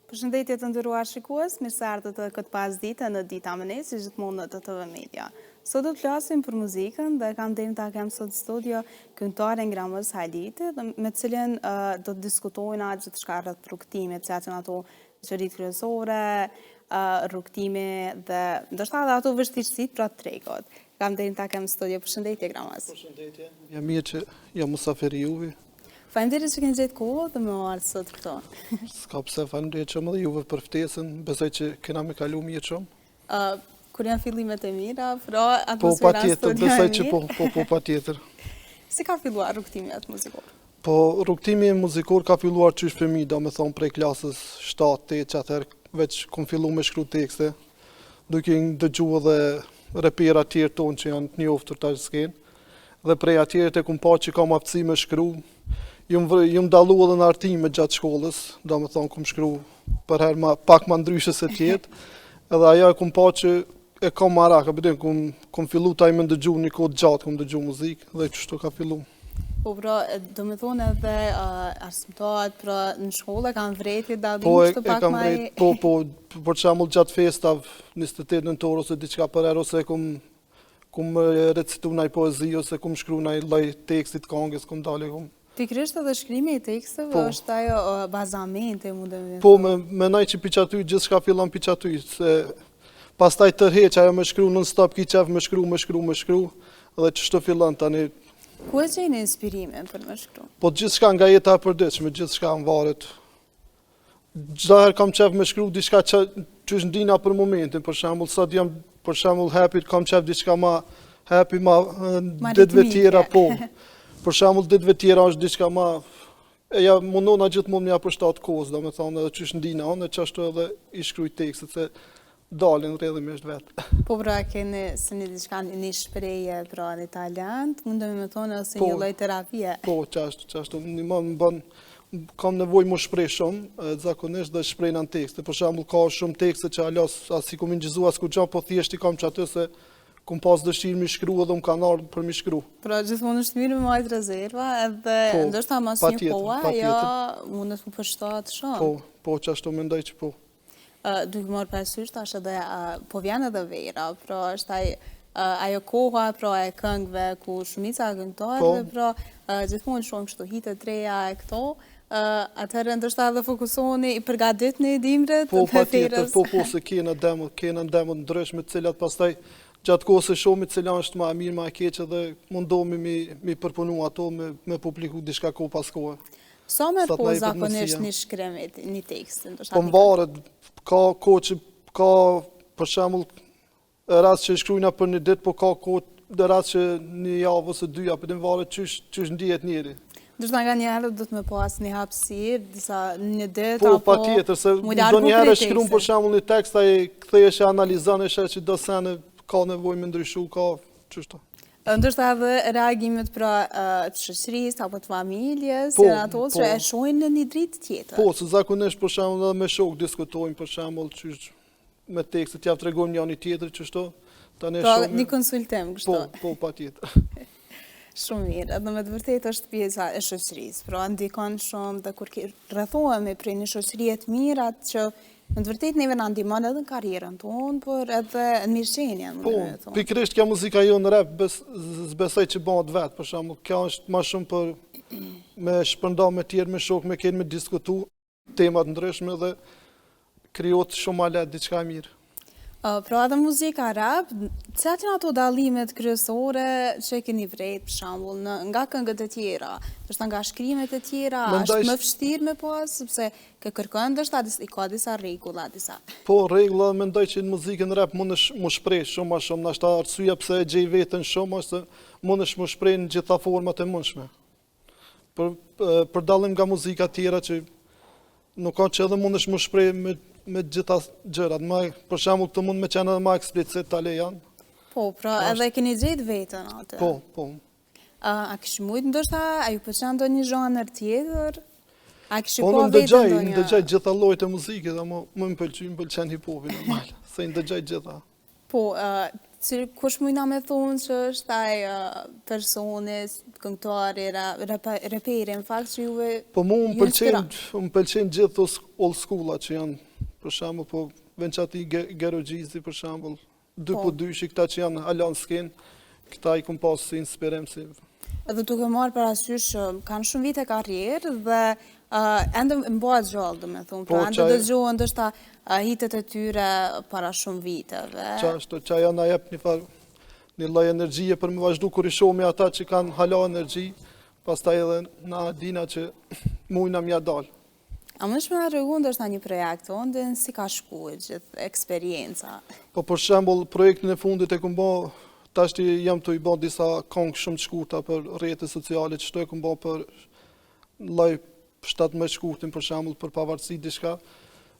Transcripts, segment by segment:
Përshëndetje të nderuar shikues, mirë se ardhët edhe këtë pasdite në Dita me ne, si gjithmonë në TTV Media. Sot do të flasim për muzikën dhe kam deri ta kem sot studio këngëtaren Gramës Haliti, me të cilën do të diskutojna gjithçka rreth rrugtimit, si janë ato çërit kryesore, rrugtimi dhe ndoshta edhe ato vështirësitë pra tregut. Kam deri ta kem studio. Përshëndetje Gramës. Përshëndetje. Jam mirë që jam musafir i juve. Faleminderit që keni gjetë kohë dhe më ardhë sot këto. S'ka pse, faleminderit shumë dhe juve për ftesën, besoj që kena me kalu mirë shumë. Kur janë fillimet e mira, pra atmosfera në studio e mirë. Besoj që po patjetër. Si ka filluar rrugtimi atë muzikor? Po rrugtimi muzikor ka filluar qysh fëmijë, domethënë prej klasës 7-8 që atëherë veç kom filluar me shkru tekste, duke dëgjuar edhe repera të tjerë tonë që janë të njohur tash skenë. Dhe prej atjerë të kum pa që kam aftësi me shkru. Jum dallu edhe në artime gjatë shkollës, do me thonë kum shkru për herë pak ma ndryshe se tjetë, edhe ajo e kum pa që e kam maraka, bëdim, kum fillu taj me ndëgju një kohë gjatë, kum dëgju muzikë, dhe qështu ka fillu. Po, pra, do me thonë edhe arsimtat, pra, në shkollë kanë vreti, dallim shtu pak maj... Po, për shembull gjatë festav, 28 nëntor ose diçka për herë, ose kum recitu naj poezi, ose kum shkru naj lloj tekstit këngës, kum dalë, Pikrisht edhe shkrimi i teksteve është ajo bazamente, mundem të Po, menoj që piqatuj gjithë shka fillon piqatuj, se pastaj tërheq, ajo me shkru non-stop, ki qef me shkru, edhe që shto fillon tani. Ku e qeni inspirimin për me shkru? Po, gjithë shka nga jeta e përditshme, gjithë shka në varet. Gjithaher kam qef me shkru, diçka që është ndina për momentin, për shembull, sot jam, për shembull, happy, kam qef diçka ma happy, ma ditëve tjera, po. Për shembull ditëve tjera është diçka ma mundona gjithmonë më ja përshtat kohës, domethënë edhe çish ndina unë çashtu edhe i shkruaj tekstet se dalin rrjedhimisht vet. Po pra keni një diçka një shprehje pra në italian, mundem të thonë ose një lloj terapie. Po, çashtu më bën kam nevojë më shpreh shumë, zakonisht dhe shpreh në tekste. Për shembull ka shumë tekste që alas as si kum ingjizuar as kujt, po thjesht I kam çatë se kum pas dëshirë mi shkru edhe kam ardhur për mi shkru. Pra gjithmonë është mirë me majtë rezerva edhe ndoshta mas një koha, ja mundet më përshtat shumë. Po, që ashtu mendoj që po. Duke marrë parasysh tash edhe po vjen edhe vera, pra është ajo koha pra e këngëve ku shumica këngëtarëve pra gjithmonë shohim kështu hite të reja e këto. Atëherë ndoshta edhe fokusoheni I përgatitni dimret të ferës. Po, se kena ndemët ndryshme të cilat pastaj gjatë kohës e shohim cila është më e mirë, më e keqe dhe mundohemi mi përpunu ato me publiku diçka kohë pas kohë. Sa merr kohë zakonisht një shkrim një tekst? Po mvaret, ka kohë që ka për shembull rast që shkruajna për një ditë, po ka kohë rast që një javë ose 2 apo të varet çysh ndihet njëri. Ndoshta nga një herë do të më pas një hapësirë, disa një ditë apo patjetër se ndonjëherë shkruan për shembull një tekst ai kthehesh e analizon e sheh që do sene ka nevojë me ndryshu, ka çështë. Ndoshta edhe reagimet pra të shoqërisë apo të familjes, janë ato që e shohin në një dritë tjetër. Po, se zakonisht për shembull edhe me shok diskutojmë për shembull çysh me tekstet ja tregojmë njëri tjetrit çështë. Tani shohim. Po, një konsultim kështu. Po, patjetër. Shumë mirë, edhe me të vërtetë është pjesa e shoqërisë, pra ndikon shumë dhe kur rrethohemi prej një shoqërie të mirë atë që në të vërtetë neve na ndihmon edhe në karrierën tonë, por edhe në mirëqenien. Po, pikërisht kjo muzika jonë rap besoj që bëhet vetë, për shembull, kjo është më shumë për me shpërnda me tjerë, me shok, me kënë me diskutu temat ndryshme dhe krijohet shumë ma lehtë diçka e mirë. Pra edhe muzika rap, cilat janë ato dallimet kryesore që keni vrejt për shembull nga këngët e tjera, ndoshta nga shkrimet e tjera, është më vështirë me pas, sepse ke kërkon ndoshta ka disa rregulla disa. Po, rregulla mendoj që në muzikën rap mundesh më shpreh shumë më shumë, ndoshta arsyeja pse e gjej veten shumë është se mundesh më shpreh në gjitha format e mundshme. Për dallim nga muzika tjera që nuk ka që edhe mundesh më shpreh me gjitha gjërat, për shembull të mund me qenë edhe ma eksplicit tale janë. Po, pra edhe keni gjetë vetën atë. Po. A kishë mujtë ndoshta, a ju pëlqen ndonjë zhanër tjetër? A kishë po vetën ndonjë? Po, ndëgjaj gjitha llojet e muzikës, dhe më pëlqen hip-hopi normal, se ndëgjaj gjitha. Po, Kush mujna me thonë që është ai personi, këngëtari, raperi, në fakt që juve Po mu ju inspiron. më pëlqen gjithë old school që janë, për shembull, po vençati Gero Gjizi për shembull, 2x2 këta që janë halan sken, këta i kum pas si inspirim si. Edhe duke marrë parasysh që kanë shumë vite karrierë dhe ende mbohet gjallë, domethënë, Po, pra ende dëgjohen ndoshta hitet e tyre para shumë viteve. Qa janë na jep një lloj energjie për me vazhdu kur i shohim ata që kanë hala energji, pastaj edhe na dina që mujna mja dal. A mësh me na tregu ndoshta një projekt ondën si ka shkuar gjithë eksperjenca? Po për shembull projektin e fundit e kum bë tashti jam të i bë disa këngë shumë të shkurta për rrjetet sociale, që shto e kum bë për lloj 17 shkurtin për shembull për pavarësi diçka.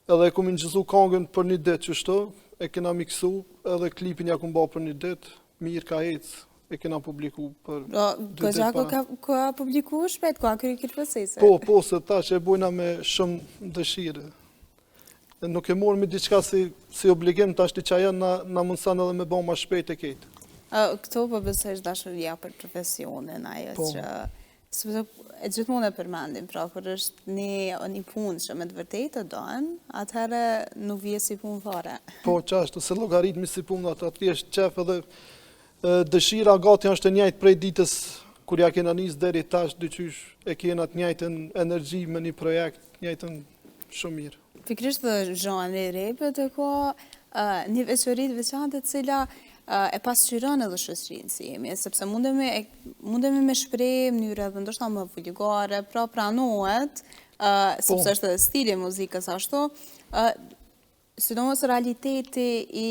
Edhe e kum ingjizu këngën për një ditë që shto, e kena miksu, edhe klipin ja kum bë për një ditë, mirë ka ecë, e kena publiku për 2 ditë para. Ka publiku shpejt, ka kërë këtë procese? Po, se tash e bujna me shumë dëshirë. Nuk e morë me diçka si obligim, tash të qa janë na mundësan edhe me bo ma shpejt e ketë. Këto po besoj është dashuria për profesionin, ajo që sepse e gjithmonë e përmendim, pra kur është një punë që me të vërtetë të donë, atëherë nuk vije si punë fare. Po, qashtu, se logaritmi si punë, atë është qef edhe dëshira gati është e njëjtë prej ditës kur ja kena nisë deri tash, dyqysh e kena të njëjtën energji me një projekt, njëjtën shumë mirë. Pikrisht dhe zhanri repet e ka një veçori të veçantë e cila e pasqyron edhe shoqërinë si jemi, sepse mundemi me shpreh mënyra dhe ndoshta më vulgare, pra pranohet, sepse është edhe stili i muzikës ashtu, sidomos realiteti i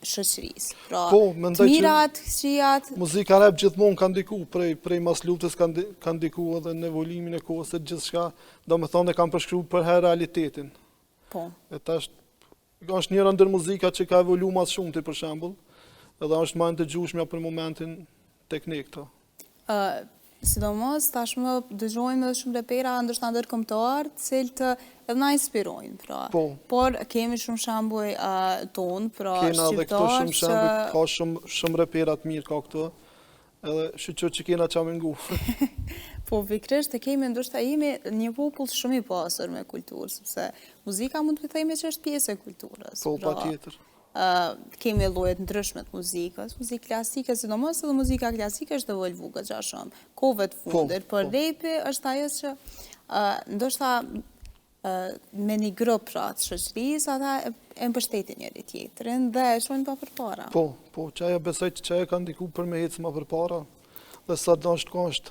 shoqërisë. Pra, të mirat, këqijat. Muzika rap gjithmonë ka ndiku, prej mas luftës ka ndiku edhe në evolimin e kohës e gjithçka, domethënë e kanë përshkruar për herë realitetin. Po. E tash është njëra ndër muzika që ka evolu mas shumti për shembull, edhe është më e dëgjueshmja për momentin tek ne këto. Sidomos tashmë dëgjojmë edhe shumë rapera ndoshta ndërkombëtar, të cilët edhe na inspirojnë, pra. Por kemi shumë shembuj ton, pra kena edhe këto shumë shembuj, ka shumë rapera të mirë ka këto. Edhe shqyqo që kena qa me ngu. Po, pikrisht e kemi ndoshta jemi një popull shumë i pasur me kulturë, sepse muzika mund të themi që është pjesë e kulturës. Po, patjetër. Kemi llojet ndryshme të muzikës, muzikë klasike, sidomos edhe muzika klasike është evolvu gjashëm, kohëve të fundit, por rapi është ajo që ndoshta me një grup pra të shoqërisë ata e mbështetin njëri tjetrin dhe e shohin pa përpara. Po, qaja besoj që qaja ka ndiku për me ecë ma përpara dhe sa dashtë ka është.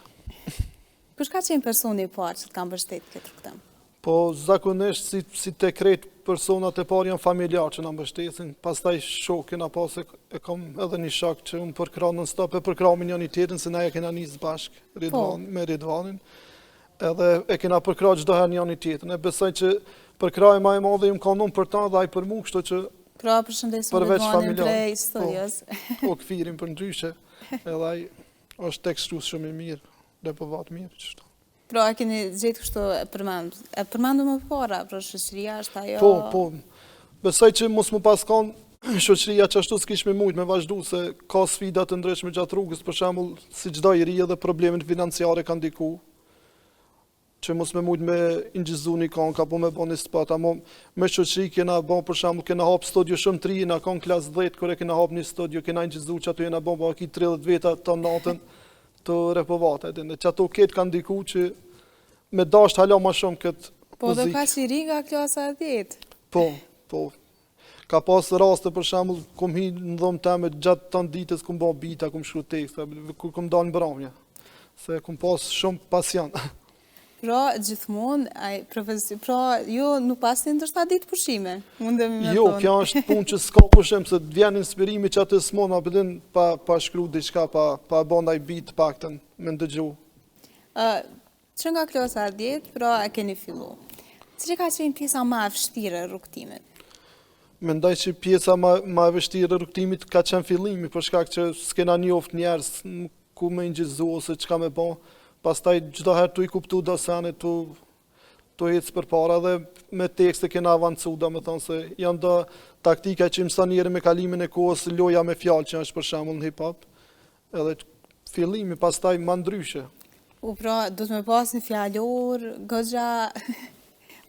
Kush ka qenë personi i parë që të ka mbështetur këtë rrugtim? Po, zakonisht si te krejt personat e parë janë familjar që na mbështesin, pastaj shok kena pas e kam edhe një shok që unë përkra non stop e përkra me njëri tjetrin se na e kena nisë bashkë me Ridvanin, edhe e kena përkra çdo herë njëri tjetrin. E besoj që përkraja më e madhe im ka ndonjë për ta dhe ai për mua, kështu që pra përshëndesim Ridvanin prej studios. Po këfirin për ndryshe, edhe ai është tekstues shumë i mirë, dhe po vat mirë çështë. Pra, e keni gjetë kështu e përmendu më para, pra shoqëria është ajo... Po, besoj që mos më pas kanë shoqëria që ashtu s'kish me mujt me vazhdu, se ka sfida të ndryshme gjatë rrugës, për shembull, si çdo i ri edhe problemet financiare kanë ndiku, që mos me mujt me ingjizu një këngë, apo me bo një spot, amo me shoqëri kena bo, për shembull, kena hap studio shumë të ri, na kanë klas 10, kur e kena hap një studio, kena ingjizu që ato jena bo, aki 30 veta të natën, të repovate, dhe që ato ketë kanë ndiku që me dasht hala ma shumë këtë muzikë. Po dhe ka që i ri nga klasa 10? Po. Ka pas raste për shembull, kum hi në dhomë teme gjatë të ditës, kum bo bita, kum shkru teksta, kur kum dalë në bramja, se kum pas shumë pasion. Pra, gjithmonë, jo nuk pasin ndërsa ditë pushime, mundemi me thonë. Jo, kjo është punë që s'ka pushim, se vjen inspirimi që atë s'mon, ma përdin pa shkru diçka, pa bondaj bit paktën, me ndëgju. Që nga klasa 10, pra e keni fillu. Që ka qenë pjesa ma e vështirë e rrugtimit? Mendoj që pjesa ma e vështirë e rrugtimit ka qenë fillimi, për shkak që s'kena njoft njerës ku me ingjizu ose çka me bo. Pastaj çdo herë tu i kuptu dosane, tu to ecë përpara dhe me tekste kena avancu, domethënë se janë do taktika që mëson njëri me kalimin e kohës, loja me fjalë që është për shembull në hip hop, edhe fillimi pastaj më ndryshe. Pra, do të me pas një fjallor, goxha,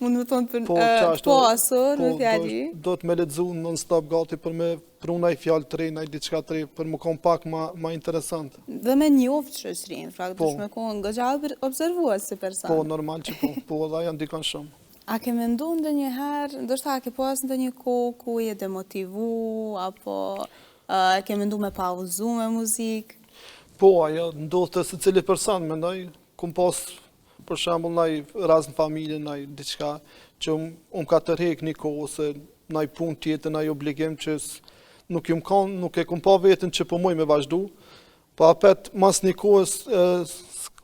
mund më thonë për pasur me fjalli. Do të me lexu non-stop gati për me prunaj fjallë të re, naj diçka të re, për më kom pak ma interesant. Dhe me njoftë shoqërinë, pra, do të me konë goxha observuas si person. Po, normal që po edhe janë dikon shumë. A ke mendu ndonjëherë, ndoshta a ke pas ndonjë kohë ku je demotivu, apo ke mendu me pauzu me muzikë? Po, ajo ndodhë të secili person, mendoj, kum pas për shembull ndaj rast në familje, ndaj diçka që ka tërheq një kohë ose ndaj punë tjetër, ndaj obligim që nuk e kum pa veten që po muj me vazhdu, po apet mas një kohës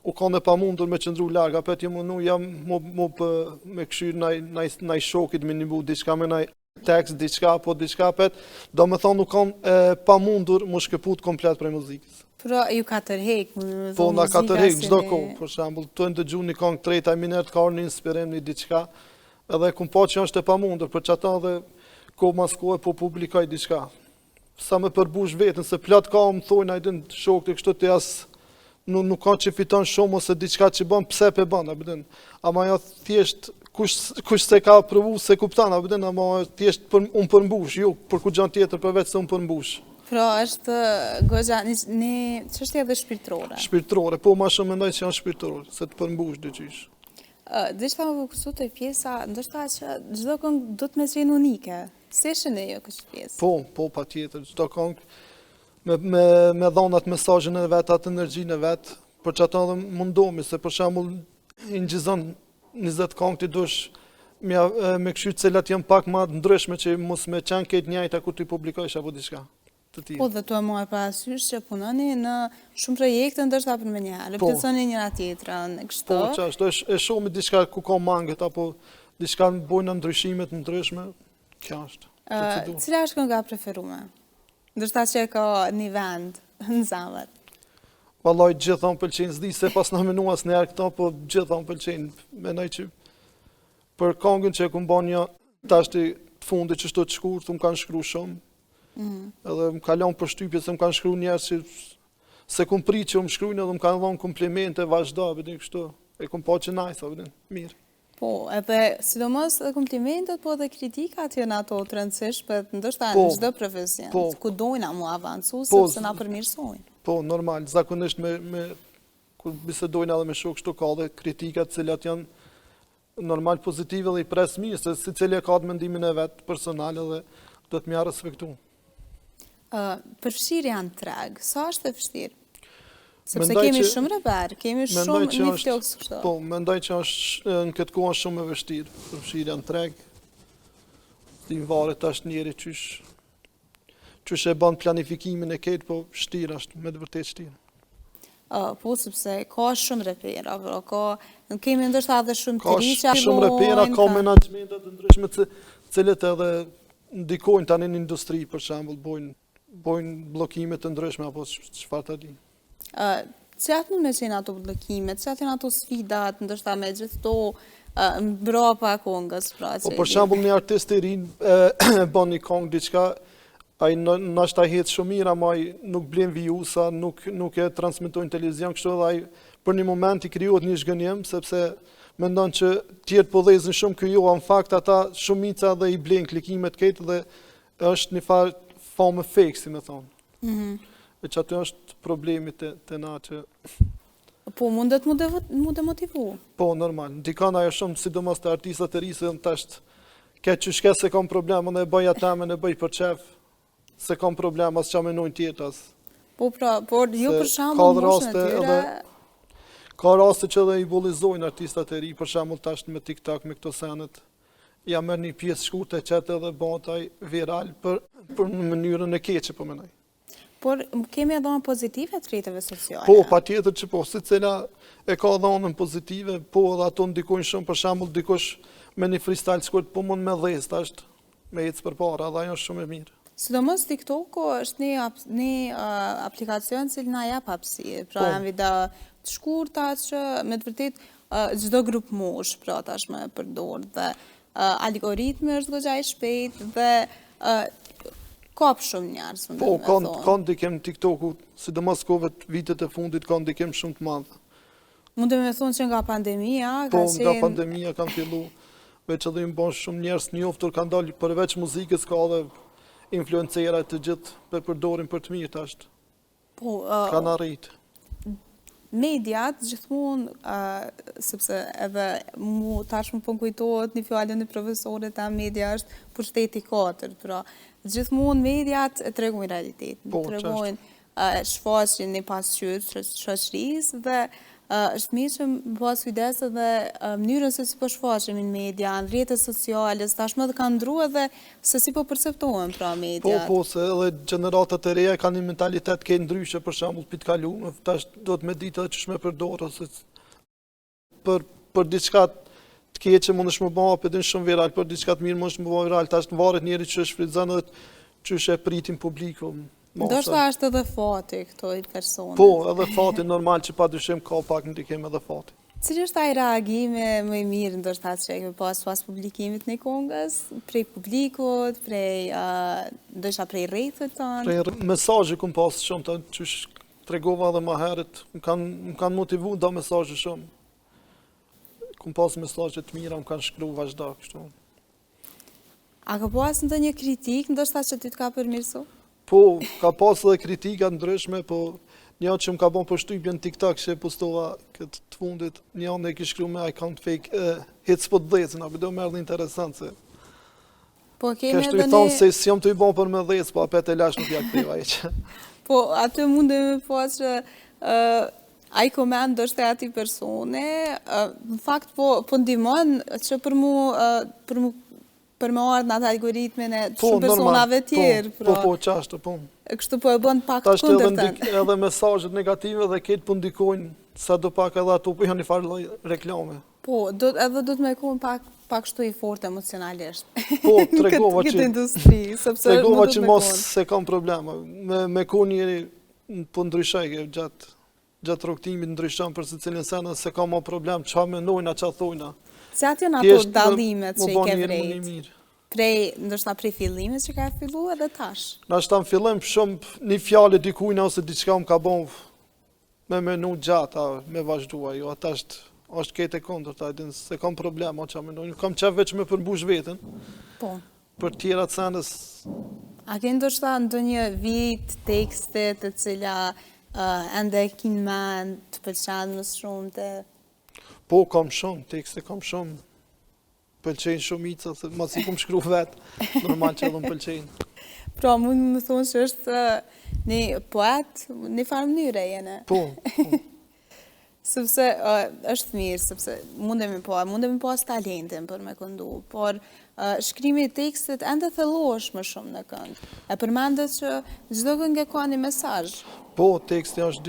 u kanë e pamundur me qëndru larg, apet jam me këshyr ndaj shokit me nivu diçka me ndaj tekst diçka apo diçka apet, domethënë nuk kanë pamundur mu shkëput komplet prej muzikës. Pra, ju ka tërheq, po, na ka tërheq çdo kohë, për shembull, të ndëgju një këngë treta minut ka një inspirim një diçka, edhe kum pa që është e pamundur, për çata dhe kohë mas kohë po publikoj diçka. Sa më përbush veten se plot ka më thonë ai din shokët kështu të as nuk ka që fiton shumë ose diçka që bën pse pe bën, apo din. Ama jo thjesht kush se ka provu se kupton, apo din, ama thjesht un përmbush, jo për kujt tjetër përveç se un përmbush. Pra, është goxha një çështje edhe shpirtërore. Shpirtërore, po ma shumë mendoj që janë shpirtërore, se të përmbush dyqysh. Dishta më fokusu të pjesa, ndoshta që çdo këngë do të me qenë unike. Si shënë jo kështë pjesë? Po, pa tjetër, çdo këngë me dhonat mesazhin e vet, atë energjinë e vet, për që ata dhe mundomi, se për shembull i ngjizon 20 këngë ti dush me këshy cilat janë pak më ndryshme që mos me qenë këtë njëjta kur ti publikosh apo diçka. Po dhe tu e mojë parasysh që punoni në shumë projekte ndoshta për me njëherë, repeticioni njëra tjetrën, kështu. Po, çashtu e shoh me diçka ku ka mangët apo diçka bojnë ndryshime të ndryshme, kjo është. Cila është kënga preferuar? Ndoshta që ka një vend në zemër. Vallai gjithë më pëlqejnë, s'di se pas na menua asnjëherë këto, po gjithë më pëlqejnë. Mendoj që për këngën që e kum bën një tash të fundit që shto të shkurt, më kanë shkruar shumë. Edhe më kalon për shtypje se më kanë shkruar njerëz që se kum prit që më shkruajnë edhe më kanë dhënë komplimente vazhdo, vetëm kështu. E kum pa që nice, vetëm mirë. Po, edhe sidomos edhe komplimentet, po edhe kritikat janë ato të rëndësishme, ndoshta në çdo profesion, ku dojnë mu avancu sepse na përmirësojnë. Po, normal, zakonisht kur bisedojnë edhe me shok kështu ka edhe kritikat të cilat janë normal pozitive dhe i pres mirë, se secili ka mendimin e vet personal edhe do të më respektu. Përfshirja në treg, sa është e vështirë? Sepse kemi shumë reper, kemi shumë një floks kështu. Po, mendoj që është në këtë kohë shumë e vështirë, përfshirja në treg. Ti varet tash njëri qysh e bën planifikimin e këtë, po vështirë është, me të vërtetë vështirë. Po, sepse ka shumë repera, kemi ndoshta edhe shumë të ri që ka shumë repera, ka menaxhmente të ndryshme të cilët edhe ndikojnë tani në industri, për shembull, bojnë bllokime të ndryshme apo çfarë të di. Cilat mund me qenë ato bllokime, cilat janë ato sfidat, ndoshta me gjithë to mbrapa këngës, pra. Po për shembull një artist i ri bën një këngë diçka, ai ndoshta het shumë mirë, ama ai nuk blen views-a, nuk e transmetojnë në televizion, kështu edhe ai për një moment i krijohet një zhgënjim sepse mendon që tjerë po dhezin shumë kjo, në fakt ata shumica dhe i blen klikimet këtë dhe është një farë famë fake, si me thonë. E që aty është problemi të na që... Po, mundet mu demotivu? Po, normal. Ndikon ajo shumë, sidomos të artistat e risë, në tashtë, këtë që shke se kam problem, në e bëj atame, në e bëj për qef, se kam problem, as që amenojnë tjetës. Po, por jo për shambull moshën e tyre... Ka raste që dhe i bullizojnë artistat e ri, për shembull tashtë me TikTok, me këto senet, ja merr një pjesë shkurtë e qëtë edhe bëtaj viral për në mënyrën e keqe, po menoj. Por kemi edhe dhënë pozitive të rrjeteve sociale. Po, patjetër që po, secila e ka dhënën pozitive, po edhe ato ndikojnë shumë, për shembull dikush me një freestyle shkurt po mund me dhëz tash me ecë përpara, dhe ajo është shumë e mirë. Sidomos TikTok-u është një aplikacion që na jep hapësirë, pra janë video të shkurta që me të vërtetë çdo grup mosh pra tashmë e përdor dhe algoritmi është goxha i shpejt dhe kap shumë njerëz. Po, kanë ndikim TikToku, sidomos kohët vitet e fundit kanë ndikim shumë të madh. Mundem me thonë që nga pandemia Po, nga pandemia kanë fillu, veç edhe më bën shumë njerëz të njohur kanë dalë përveç muzikës ka edhe influencera të gjithë për përdorin për të mirë tash. Po, kanë arrit. Mediat gjithmonë, sepse edhe mu tash më kujtohet një fjalë në profesorit ta media është pushteti 4, pra gjithmonë mediat e tregojnë realitetin, tregojnë shfaqjen e pasqyrë shoqërisë dhe është mirë që më pas kujdes edhe mënyrën se si po shfaqemi në media, në rrjetet sociale, tashmë edhe kanë ndruar edhe se si po perceptohen pra mediat. Po, se edhe gjeneratat e reja kanë një mentalitet ke ndryshe, për shembull pi të kaluar, tash do të më ditë edhe ç'është më përdor ose për diçka të keqe mundesh më bëj apetën shumë viral, për diçka të mirë mundesh më bëj viral, tash varet njëri që shfrytëzon edhe ç'është e pritin publikun. Ndoshta është edhe fati këtoj persone. Po, edhe fati normal që padyshim ka pak ndikim edhe fati. Cili është ai reagimi më i mirë ndoshta që kemi pas publikimit në Kongës, prej publikut, ndoshta prej rrethëve tonë? Prej mesazhe kum pas shumë të që tregova edhe më herët, më kanë motivuar do mesazhe shumë. Kum pas mesazhe të mira, më kanë shkruar vazhdo kështu. A ka pas ndonjë kritik ndoshta që ty të ka përmirësuar? Po, ka pas edhe kritika ndryshme, po një që më ka bon përshtypje në TikTok që e postova këtë të fundit, një anë e kishë shkruar me account fake, hec po të dhecën, apo do merr interesant se. Po kemi edhe ne thonë se si jam të i bon për me dhecë, po apet e lash nuk ja ktheva që. Po, aty mundem me pas që ai koment ndoshta ati persone, në fakt po ndihmon që për me ardhë në atë algoritmin e shumë personave tjerë. Po, qashtë, po. Kështu po e bënë pak të kundërtën. Edhe mesazhet negative dhe ketë po ndikojnë, sa do pak edhe ato po janë një farë reklame. Po, edhe do të me kohën pak shtu i fort emocionalisht. Po, tregova që... Këtë industri, sepse tregova që mos se kam problema. Me kohë njeri po ndryshaj gjatë rrugtimit ndryshon për se cilin senë se kam o problem, qa menojna, qa thojna. Se atë janë ato dallimet që i ke vrejt? Ndoshta prej fillimit që ka fillu edhe tash? Ndoshta në fillim shumë një fjallë dikujna ose diçka më ka bon me menu gjata, me vazhdua, jo, ata është kete kondër, se kam problema që menojnë, kam qef veç me përmbush vetën, për tjera të sendes. A ke ndoshta ndonjë vit, tekste të cila ende kinë men të pëlqen më shumë të... Po, kam shumë, tekste kam shumë, pëlqenjë shumica, se mas i kom shkru vetë, normal që edhe më pëlqenjë. Pra, mund më thonë që është një poet, një farë mënyre jene. Po. Sepse është mirë, sepse mundemi pas talentin për me këndu, por shkrimi i tekstit ende thellohesh më shumë në kënd. E përmendet që çdo këngë ka një mesazh. Po, teksti është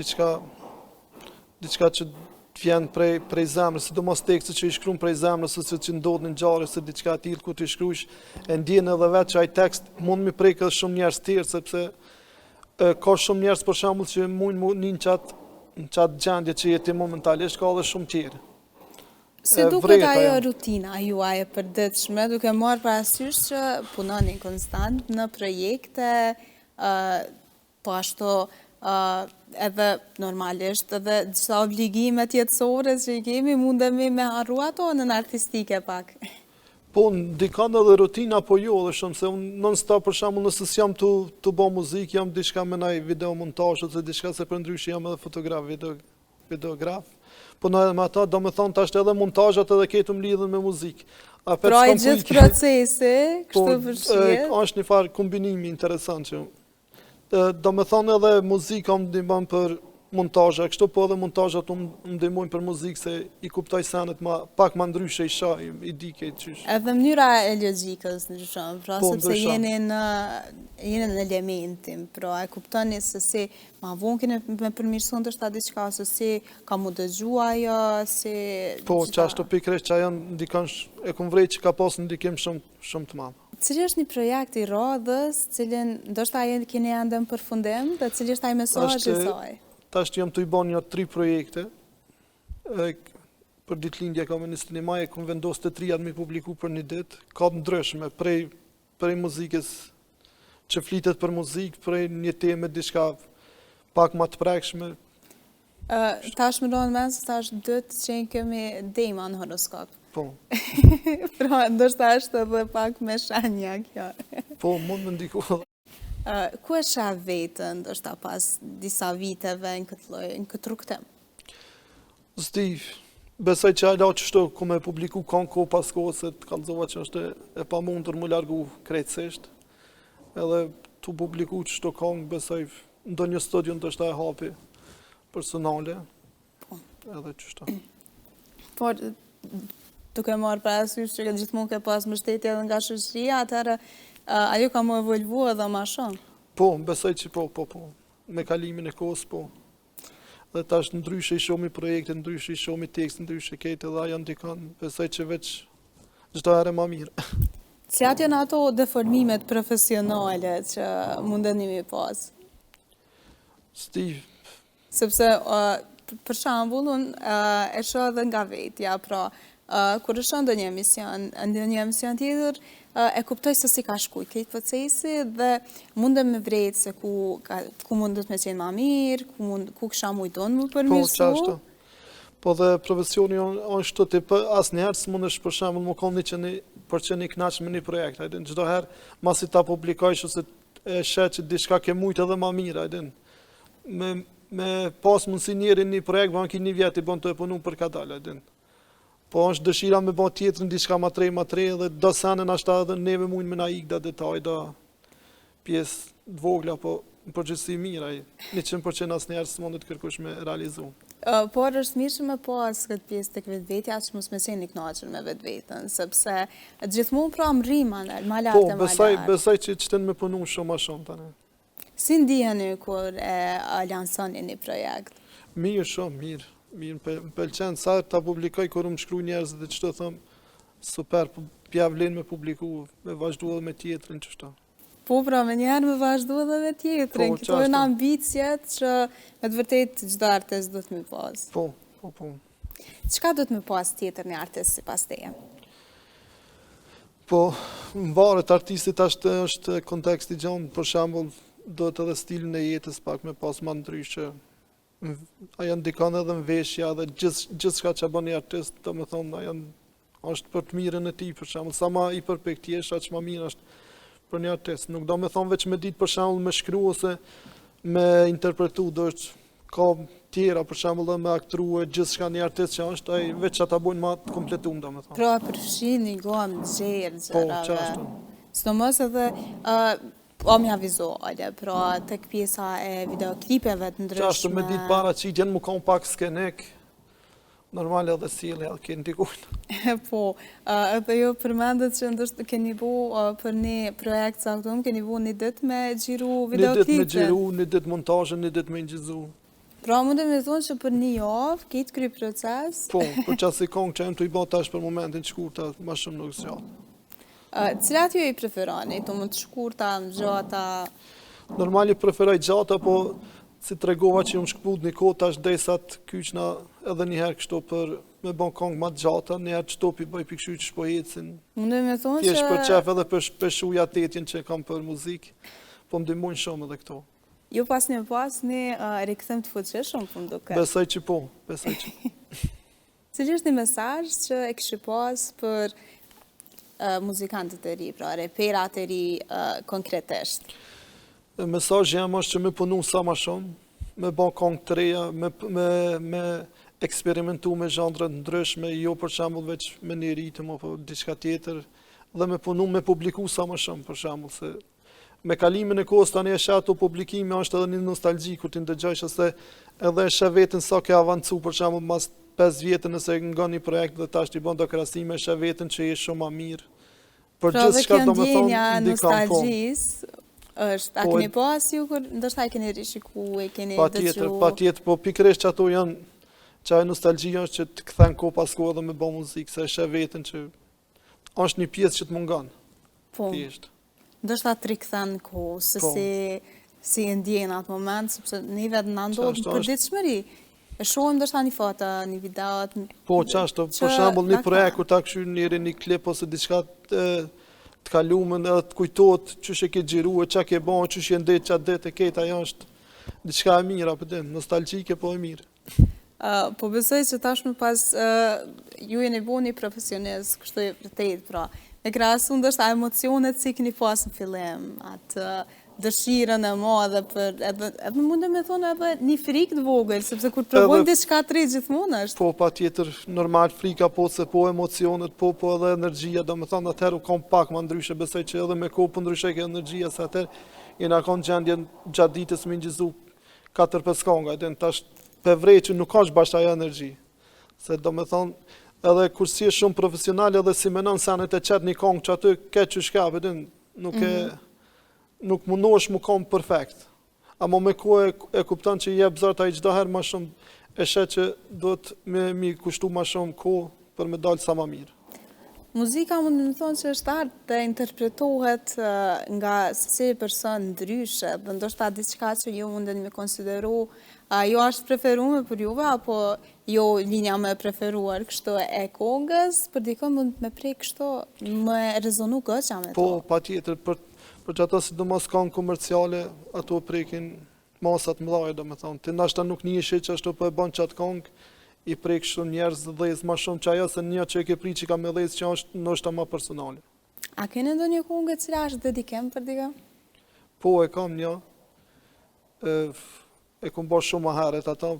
diçka që vjen prej zemrës, sidomos tekstet që i shkruan prej zemrës ose që ndodhin në ngjarje ose diçka e tillë ku ti shkruash e ndjen edhe vetë që ai tekst mund mi prekë edhe shumë njerëz tjerë sepse ka shumë njerëz për shembull që mund nin çat gjendje që jeti momentalisht ka edhe shumë tjerë. Si duket ajo rutina juaj e përditshme, duke marrë parasysh që punoni konstant në projekte, po ashtu edhe normalisht edhe disa obligime jetësore që i kemi mundemi me harru ato në artistike pak. Po, ndikon edhe rutina, po jo, dhe shumë, se unë non-stop për shembull nëse s'jam të bo muzikë, jam diçka me naj video montaż ose diçka se për ndryshe jam edhe fotograf, videograf. Po në me ata, do me thonë tash edhe montazhat edhe ketu më lidhen me muzikë. Pra i gjithë procesi, kështu përshjet? Po, është një farë kombinimi interesant që do me thonë edhe muzika më ndihmon për montazha, kështu po edhe montazhat më ndihmojnë për muzikë se i kuptoj senet pak ma ndryshe i shoh, i di këtë qysh. Edhe mënyra e logjikës ndryshon, pra sepse jeni në elementin, pra e kuptoni se si ma vonë keni me përmirësuar ndoshta diçka, se si ka mu dëgjua ajo, si... Po, qashtu pikërisht që ajo ndikon, e kom vrejt që ka pas ndikim shumë të madh. Cili është një projekt i radhës, cilin ndoshta keni ende në përfundim, dhe cili është ai mesazhi i saj? Tash jam të i bon një 3 projekte. për ditëlindje ka me 21 maj, kom vendos të 3 me publiku për një ditë, ka të ndryshme, prej muzikës që flitet për muzikë, prej një teme diçka pak ma të prekshme. Tash më ronë men se tash dytë që kemi dema në horoskop. Po. Pra, ndoshta është edhe pak me shenja kjo. Po, mund më ndiku. Ku e shah vetën, ndoshta pas disa viteve në këtë rrugtim? Zdi, besoj që ala që shto ku me publiku kanë kohë pas kohë, se të kalzova që është e pa mundur më largu krejtësisht. Edhe të publiku që shto kanë, besoj, ndo një studion të është e hapi personale, edhe që shto. Por, duke marrë parasysh që gjithmonë ke pas mbështetje edhe nga shoqëria, atëherë ajo ka më evolvu edhe ma shumë. Po, besoj që po. Me kalimin e kohës, po. Dhe tash ndryshe i shomi projekte, ndryshe i shomi tekst, ndryshe kejtë edhe ajo ndikon, besoj që veç çdo herë më mirë. Cilat janë ato deformimet profesionale që mundeni mi pas? Steve. Sepse, për shembull, unë e shoh edhe nga vetja, pra, kur e shoh ndonjë emision tjetër, e kuptoj se si ka shkuj këtë procesi dhe mundem me vrejtë se ku mundet me qenë ma mirë, ku kësha mujton më përmirësu. Po, qashtu. Po dhe profesioni është të tipë, asë njerë së mund është për shemë më koni për që një knaqë me një projekt, ajden. Gjdo herë, masi ta publikojsh ose e shetë që diçka ke mujtë edhe ma mirë, ajden. Me pas mundësi njeri një projekt, ban ki një vjetë i ban të e punu për ka dalë, ajden. Po është dëshira me ban tjetër në diçka ma tre, dhe do senën ashtë edhe neve mujnë me na ikë da detaj, da pjesë dvogla, po në përgjithësi mirë, 100% asë njerë së mundet kërkush me realizu. Por është mirë që me pas këtë pjesë të vetvetja që mos me qenë i knaqër me vetvetën, sepse gjithmonë pra më rima ma lartë e ma lartë. Po, besoj që qëtën me punu shumë ma shumë tani. Si ndiheni kur e lansoni një projekt? Mirë shumë, mirë. Më pëlqenë, sa ta publikoj kur më shkru njerëzit dhe qëto thëmë, super, pja vlen me publiku, me vazhdu edhe me tjetërin qështo. Po, pra, me njerë me vazhdu edhe me tjetërin, këto e në ambicjet që me të vërtet gjithë artist do të me pas. Po. Qka do të me pas tjetër një artist si pas teje? Po, më varet artistit është konteksti gjonë, për shambull, do të edhe stilin e jetës pak me pas ma ndryshë. Aja ndikon edhe në veshja dhe gjithë shka që bën një artist, do me thonë, aja është për të mirën e ti, për shambull, sa ma i përpektjesha që ma mirë është për një artist. Nuk do me thonë veç me ditë për shambull me shkru ose me interpretu, do është ka tjera për shambull dhe me aktru e gjithë shka një artist që është, aj veç që ata bojnë ma të kompletum, do me thonë. Pra përfshin një gomë gjerë, Po, qashtu. Së mos edhe omja vizuale, pra tek pjesa e videoklipeve të ndryshme. Qashtu me ditë para që i gjenë më kam pak skenek, normal edhe sile edhe kënë ndikujnë. Po, edhe jo përmendet që ndështë keni bu për një projekt saktum, keni bu një dit me gjiru videoklipin. Një dit me gjiru, një dit montajën, një dit me ngjizu. Pra, mundem me thonë që për një javë, kitë kry proces? Po, për qasë i kongë që e më të i bata është për momentin që shkurta, ma shumë nuk zgjatë. Cilat ju i preferani, të më të shkurta, më gjata? Normali preferoj gjata, po si të regova që ju më shkëput një kohë, tash desat kyqna edhe njëherë kështu për me bon kongë ma të gjata, njëherë që topi bëj pikëshy që shpo jetësin. Mundem me thonë që... Thjesht për qef edhe për shuja tetjen që kam për muzikë, po më dimojnë shumë edhe këto. Ju pas një rikëthim të fuqishëm, për më duke? Besoj që po, besoj që. Cili është një mesazh që e kishë pas për muzikantët e ri, pra reperat e ri konkretisht? Mesazhi jam është që me punu sa ma shumë, me ban kongë të reja, me eksperimentu me zhandrët ndryshme, jo për shambull veç me një ritëm apo diçka tjetër, dhe me punu me publiku sa ma shumë për shambull, se me kalimin e kohës tani e shato publikimi është edhe një nostalgji kur ti ndëgjojsh se edhe e sheh veten sa ke avancu për shembull mas 5 vjetë nëse nga një projekt dhe tash ti bën do krahasime e sheh veten që je shumë më mirë. Për gjithë çka do të thonë nostalgjisë është a keni pas ju kur ndoshta e keni rishikuar, e keni dëgjuar? Patjetër, po pikërisht ato janë çaj nostalgjia është që të kthen kohë pas kohë dhe me bë muzikë, se e sheh veten që është një pjesë që të mungon. Po. Thjesht. Ndoshta të rikthen kohë, se si e ndjen atë moment, sepse ne vetë na ndodh përditshmëri. e shohim ndoshta një foto, një video. Po, qashtu, për shembull një projekt kur ta këshyr një klip ose diçka të kaluamën edhe të kujtohet ç'është e ke xhiruar, ç'a ke bën, ç'është je ndet ç'a det e ketë, ajo është diçka e mirë, apo din, nostalgjike po e mirë. Po besoj që tashmë pas ju jeni bo një profesionist, kështu e vërtet, pra. E krahasu ndoshta emocionet si keni pas në fillim, atë dëshirën e madhe për edhe mundem me thonë edhe një frikë të vogël, sepse kur provojmë diçka të re gjithmonë është. Po, patjetër, normal frika, po se po emocionet, po edhe energjia, domethënë atëherë kam pak më ndryshe, besoj që edhe me kohë po ndryshoj ke energjia, se atëherë jena kanë gjendje gjatë ditës me ngjizu 4-5 kënga, edhe tash për vrej që nuk ka bashkë ajo energji. Se domethënë edhe kur si je shumë profesional edhe si menon sanet e qet një këngë që aty ke që shka, vedin, nuk mundohesh mu kom perfekt. Amo me kohë e kupton që jep zot ai çdo herë më shumë e shet që do të mi kushtu më shumë kohë për me dalë sa më mirë. Muzika mund të thonë që është art dhe interpretohet nga secili person ndryshe, dhe ndoshta diçka që ju mundeni me konsideru jo është preferuar për juve apo jo linja më e preferuar kështu e këngës, për dikon mund me prej kështu më rezonu goxha me to. Po, patjetër, për që ato sidomos këngë komerciale, ato prekin masat mëdha, domethënë. Ti ndoshta nuk njihesh që ashtu po e bën çat këngë, i prek shumë njerëz dhez më shumë që ajo se një që e ke prit që ka me dhez që është ndoshta më personale. A keni ndonjë këngë e cila është dedikim për dikë? Po, e kam një. E kam bërë shumë herët ato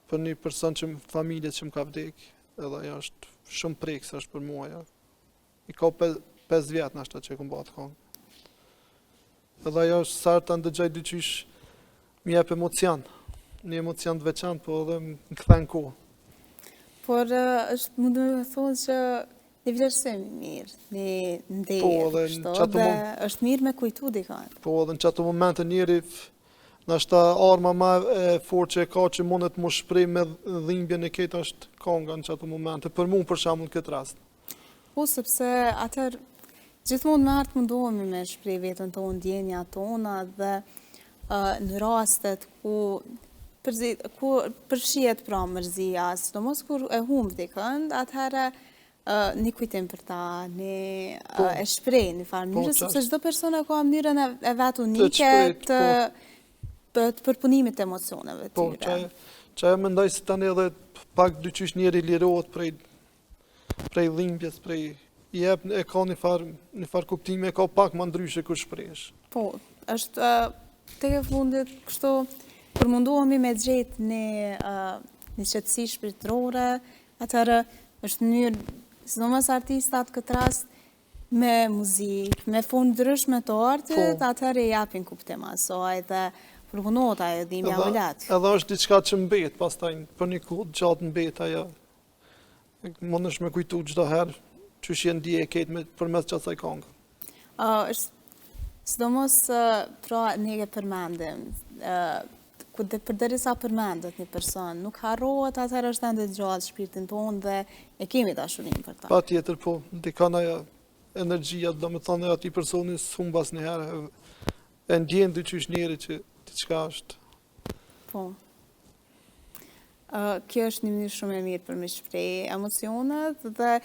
për një person që familje që më ka vdek, edhe ajo është shumë prekse është për mua ajo. I ka 5 vjet nashta që e kam bërë atë këngë. Edhe ajo është sa ta ndëgjoj dyqysh më jep emocion. Një emocion të veçantë, po edhe më kthen kohë. Por është mund të thonë që një vlerësim mirë, një ndjerë, dhe është mirë me kujtu dikon. Po, edhe në çato momente njeri nashta arma më e fortë që e ka që mundet më shpreh me dhimbjen e ketë është kënga në çato momente, për mua për shembull këtë rast. Po, sepse atëherë gjithmonë me art mundohemi me shpreh veten tonë, ndjenjat tona dhe në rastet ku përfshihet pra mërzia, sidomos kur e humb dikën, atëherë një kujtim për ta, një e shpreh në farë mënyrë, sepse çdo person ka mënyrën e vet unike të përpunimit të emocioneve të tyre. Po, që mendoj se tani edhe pak dyqysh njeri lirohet prej dhimbjes, e ka një farë kuptime, e ka pak më ndryshe kur shpresh. Po, është tek e fundit kështu përmundohemi me gjetë një qetësi shpirtërore, atëherë është mënyrë, sidomos artistat këtë rast, me muzikë, me formë ndryshme të artit, atëherë i japin kuptim asaj dhe përpunohet ajo dhimbja volat. Edhe është diçka që mbet, pastaj për një kohë gjatë mbet ajo. Mundesh me kujtu çdo herë çush je ndje e ketë përmes asaj këngë. Sidomos pra ne e përmendim, përderisa përmendet një person, nuk harrohet, atëherë është ende gjallë shpirtin tonë dhe e kemi dashurinë për ta. Patjetër, po, ndikon ajo energjia, domethënë atij personi s'humbas një herë, e ndjen dyqysh njeri që diçka është. Po. Kjo është një mënyrë shumë e mirë për me shpreh emocionet dhe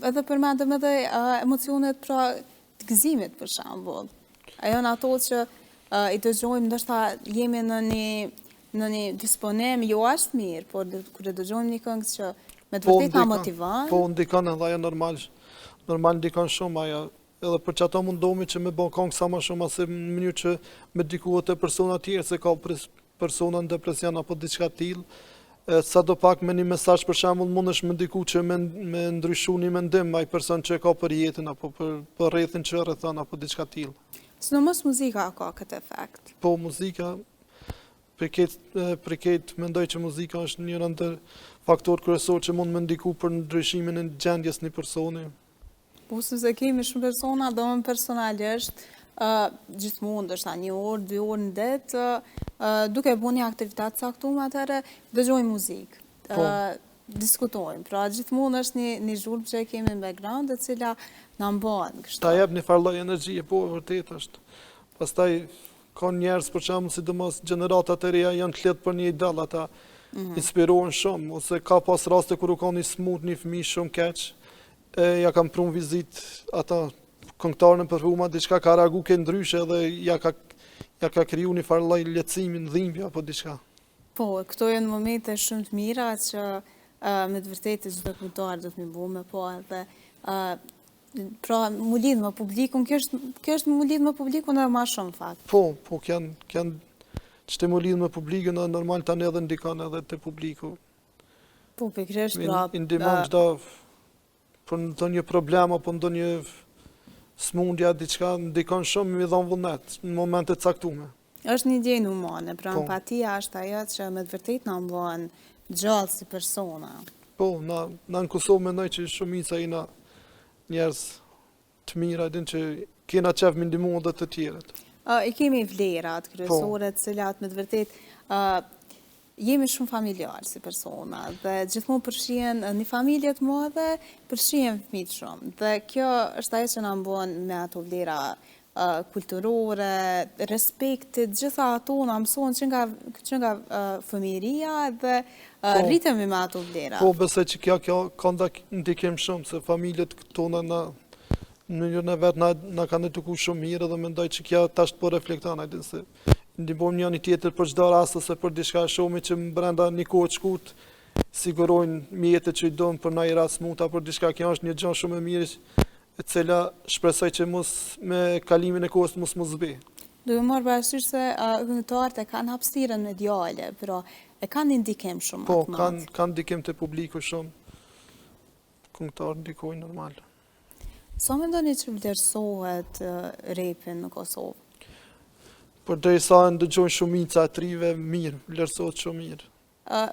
edhe përmendëm edhe emocionet pra të gëzimit për shembull. Ajo në ato që i dëgjojmë, ndoshta jemi në një disponim jo ashtë mirë, por kur e dëgjojmë një këngë që me të vërtet na motivon. Po, ndikon edhe ajo normal ndikon shumë ajo, edhe për që ato mundohemi që me bën këngë sa më shumë, ase në mënyrë që me dikuhet e persona tjerë, se ka persona në depresion apo diçka tillë, sa do pak me një mesazh për shembull mundesh me diku që me ndryshu një mendim ai person që e ka për jetën apo për rrethin që rrethon apo diçka tillë. Sidomos muzika ka këtë efekt. Po, muzika, për këtë mendoj që muzika është një ndër faktor kryesor që mund me ndiku për ndryshimin e gjendjes një personi. Po, sepse kemi shumë persona, do më personalisht, gjithmonë, është 1 orë, 2 orë në det, duke bu një aktivitet caktuar, atëherë dëgjojmë muzikë. Diskutojmë, pra gjithmonë është një zhurmë që e kemi në background e cila në mbën. Ta jep një farë lloj energjie, po vërtet është. Pastaj ka njerëz për shembull sidomos gjeneratat e reja janë të lehtë për një ideal, ata inspirohen shumë, ose ka pas raste kur u ka një smut një fëmijë shumë keq, ja kam pru vizit ata këngëtarën e përfuma, diçka ka reagu ke ndryshe dhe ja ka kriju një farë lloj lehtësimi, dhimbje apo diçka. Po, këto janë momente shumë të mira që me të vërtetë çdo këngëtar do të më bëjë po edhe pra mu lidh me publikun, kjo është mu lidh me publikun edhe më shumë fakt. Po, kanë ç'të mu lidh me publikun, normal tani edhe ndikon edhe te publiku. Po, pikërisht pra. Ndihmon çdo për ndonjë problem apo ndonjë smundja diçka ndikon shumë me dhon vullnet në momente të caktuara. Është një gjë humane, pra empatia është ajo që me të vërtetë na bën gjallë si persona. Po, na në Kosovë mendoj që shumica jena njerëz të mirë, din që kena qef me ndihmu edhe të tjerët. I kemi vlerat kryesore të cilat me të vërtetë jemi shumë familjar si persona dhe gjithmonë përfshihen një familje të madhe, përfshihen fëmijë shumë. Dhe kjo është ajo që na bën me ato vlera kulturore, respektit, gjitha ato na mësohen që nga fëmijëria dhe rritemi me ato vlera. Po, besoj që kjo ka ndikim shumë, se familjet tona në mënyrën e vetë na kanë eduku shumë mirë dhe mendoj që kjo tash po reflekton atë se ndihmojmë njëri tjetër për çdo rast ose për diçka shumë që brenda një kohë të shkurtë sigurojnë mjetët që i donë për ndonjë rast smuta për diçka. Kjo është një gjë shumë e mirë e cila shpresoj që me kalimin e kohës mos bëj. Duke marrë parasysh se këngëtarët e kanë hapësirën mediale, pero e kanë një ndikim shumë Po, të madh. kanë ndikim te publiku shumë. Këngëtarët ndikojnë normal. Sa mendoni që vlerësohet rapin në Kosovë? Përderisa ndëgjojnë shumica e trive, mirë, vlerësohet shumë mirë.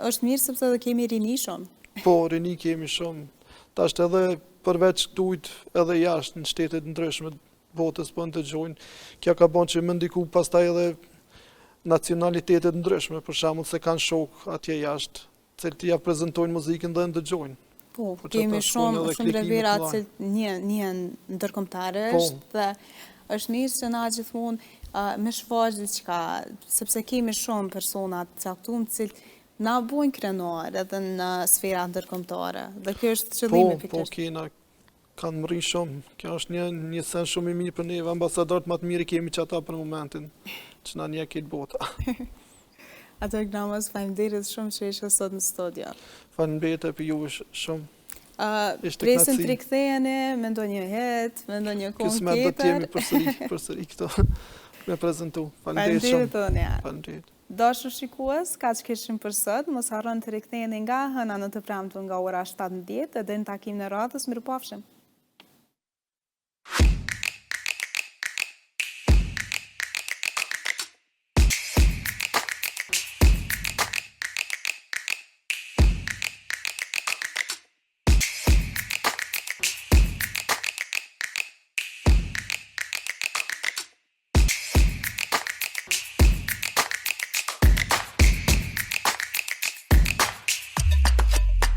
Është mirë sepse dhe kemi rini shumë. Po, rini kemi shumë. Tash edhe përveç tujt edhe jashtë në shtetet ndryshme botës po ndëgjojnë. Kjo ka bën që më ndiku pastaj edhe nacionalitetet ndryshme, për shembull se kanë shok atje jashtë, cilët ja prezantojnë muzikën dhe ndëgjojnë. Po, kemi shumë revera që njën ndërkombëtarisht dhe është mirë që na gjithmonë me shfaq diçka, sepse kemi shumë persona të caktuar të cilët na bojnë krenar edhe në sfera ndërkombëtare. Dhe kjo është qëllimi pikërisht. Po, kena kanë mri shumë. Kjo është një sen shumë i mirë për neve. Ambasadorët më të mirë kemi që ata për momentin që na një këtë bota. Ato Gramos, faleminderit shumë që ishe sot në studio. Faleminderit për juve shumë. Presim të riktheheni me ndonjë hit, me ndonjë këngë tjetër. Kismet do të jemi përsëri këto me prezantu. Faleminderit shumë. Faleminderit. Dashur shikues, ka që kishim për sot, mos harroni të riktheheni nga hëna në të premten nga ora 17 dhe në takimin e radhës, mirupafshim.